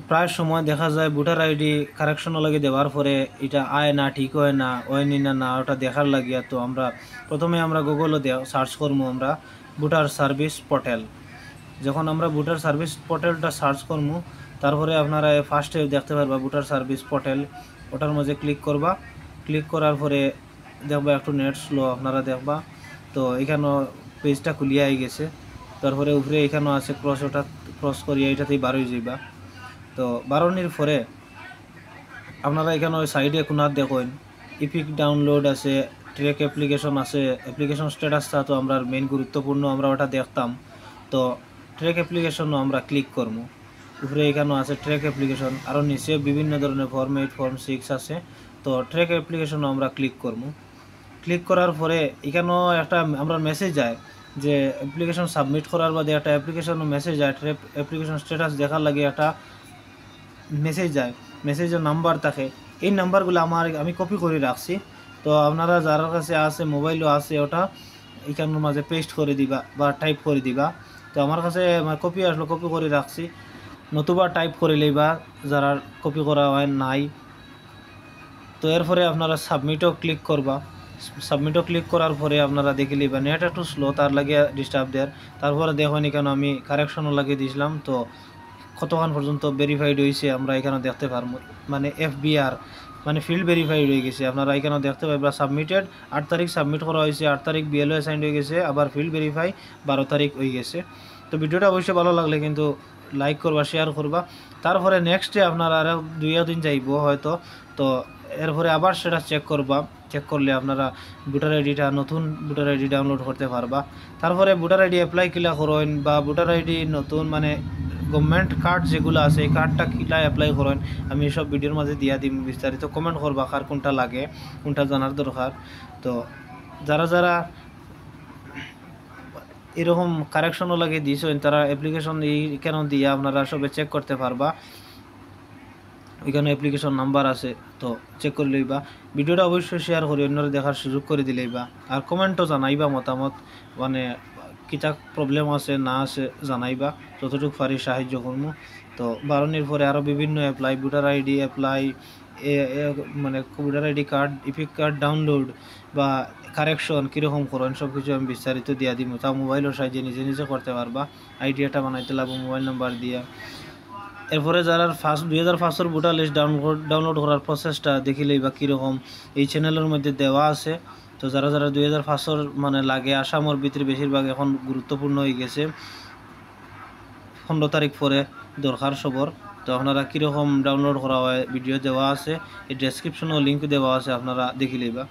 প্রায় সময় দেখা যায় ভোটার আইডি কারেকশন লাগে দেওয়ার পরে এটা আয় না, ঠিক হয় না, হয়নি না না ওটা দেখার লাগিয়া। তো আমরা প্রথমে আমরা গুগলে সার্চ করবো আমরা ভোটার সার্ভিস পোর্টাল। যখন আমরা ভোটার সার্ভিস পোর্টালটা সার্চ করবো, তারপরে আপনারা ফার্স্টে দেখতে পারবা ভোটার সার্ভিস পোর্টাল, ওটার মধ্যে ক্লিক করবা। ক্লিক করার পরে দেখবা একটু নেট স্লো, আপনারা দেখবা। তো এখানেও পেজটা খুলিয়া গেছে। তারপরে উপরে এখানেও আছে ক্রস, ওটা ক্রস করিয়া এটাতেই বারোই যাইবা। তো বারোনির পরে আপনারা এখানে ওই সাইডে কোনার দেখুন ইপিক ডাউনলোড আছে, ট্রেক অ্যাপ্লিকেশন আছে, অ্যাপ্লিকেশন স্ট্যাটাসটা তো আমরা মেইন গুরুত্বপূর্ণ, আমরা ওটা দেখতাম। তো ট্রেক অ্যাপ্লিকেশনও আমরা ক্লিক করবো। উপরে এখানেও আছে ট্রেক অ্যাপ্লিকেশন, আরও নিচে বিভিন্ন ধরনের ফর্ম 8 ফর্ম 6 আছে। তো ট্রেক অ্যাপ্লিকেশনও আমরা ক্লিক করবো। ক্লিক করার পরে এখানেও একটা আমরা মেসেজ যায় যে অ্যাপ্লিকেশন সাবমিট করার বাদে একটা অ্যাপ্লিকেশন মেসেজ যায়, ট্রেক অ্যাপ্লিকেশন স্ট্যাটাস দেখার লাগে একটা মেসেজ যায়, মেসেজের নাম্বার থাকে। এই নাম্বারগুলো আমি কপি করে রাখছি। তো আপনারা যার কাছে আছে মোবাইলও আছে, ওটা এখানের মাঝে পেস্ট করে দিবা বা টাইপ করে দিবা। তো আমার কাছে কপি আসলো, কপি করে রাখছি, নতুবা টাইপ করে লইবা যারা কপি করা হয় নাই। তো এরপরে আপনারা সাবমিটও ক্লিক করবা। সাবমিটও ক্লিক করার পরে আপনারা দেখে লিবা নেট একটু স্লো, তার লাগে ডিস্টার্ব দেয়। তারপরে দেখুন এখানে আমি কারেকশনও লাগিয়ে দিয়েছিলাম। তো কতক্ষণ পর্যন্ত ভেরিফাইড হয়েছে আমরা এখানে দেখতে পারবো, মানে FBR মানে ফিল্ড ভেরিফাইড হয়ে গেছে। আপনারা এখানে দেখতে পাইবা সাবমিটেড 8 তারিখ সাবমিট করা হয়েছে, 8 তারিখ BLO অ্যাসাইন্ড হয়ে গেছে, আবার ফিল্ড ভেরিফাই 12 তারিখ হয়ে গেছে। তো ভিডিওটা অবশ্যই ভালো লাগলে কিন্তু লাইক করবা, শেয়ার করবা। তারপরে নেক্সটে আপনারা আরও 2 দিন যাইব হয়তো। তো এরপরে আবার সেটা চেক করবা, চেক করলে আপনারা ভোটার আইডিটা নতুন ভোটার আইডি ডাউনলোড করতে পারবা। তারপরে ভোটার আইডি অ্যাপ্লাই কিলা করেন বা ভোটার আইডি নতুন মানে গভর্নমেন্ট কার্ড যেগুলো আছে এই কার্ডটা কিলা অ্যাপ্লাই করেন আমি সব ভিডিওর মাঝে দিয়া দিম বিস্তারিত। কমেন্ট করবা কার কোনটা লাগে, কোনটা জানার দরকার। তো যারা যারা এরকম কারেকশনও লাগে দিয়েছেন তারা অ্যাপ্লিকেশন কেন দিয়ে আপনারা সবে চেক করতে পারবা। এখানে অ্যাপ্লিকেশন নাম্বার আছে, তো চেক করে লইবা। ভিডিওটা অবশ্যই শেয়ার করে অন্যরা দেখার সুযোগ করে দিলেইবা। আর কমেন্টও জানাইবা মতামত, মানে কিতা প্রবলেম আছে না আছে জানাইবা, যতটুকু পারি সাহায্য করবো। তো বারণের পরে আরও বিভিন্ন অ্যাপ্লাই, ভোটার আইডি অ্যাপ্লাই, মানে voter ID card, epic card download বা কারেকশন কীরকম করেন সব কিছু আমি বিস্তারিত দিয়া দিব। তা মোবাইলের সাহায্যে নিজে নিজে করতে পারবা। আইডিয়াটা বানাইতে লাগবো মোবাইল নাম্বার দিয়ে। এরপরে যারা 2005 ভোটার লিস্ট ডাউনলোড করার প্রসেসটা দেখিলেই বা কীরকম এই চ্যানেলের মধ্যে দেওয়া আছে। তো যারা যারা 2005 মানে লাগে আসামর ভিতরে বেশিরভাগ এখন গুরুত্বপূর্ণ হয়ে গেছে, 15 তারিখ পরে দরকার সবর। তো আপনারা কীরকম ডাউনলোড করা হয় ভিডিও দেওয়া আছে, এই ডেসক্রিপশনেও লিঙ্ক দেওয়া আছে, আপনারা দেখিলেই বা।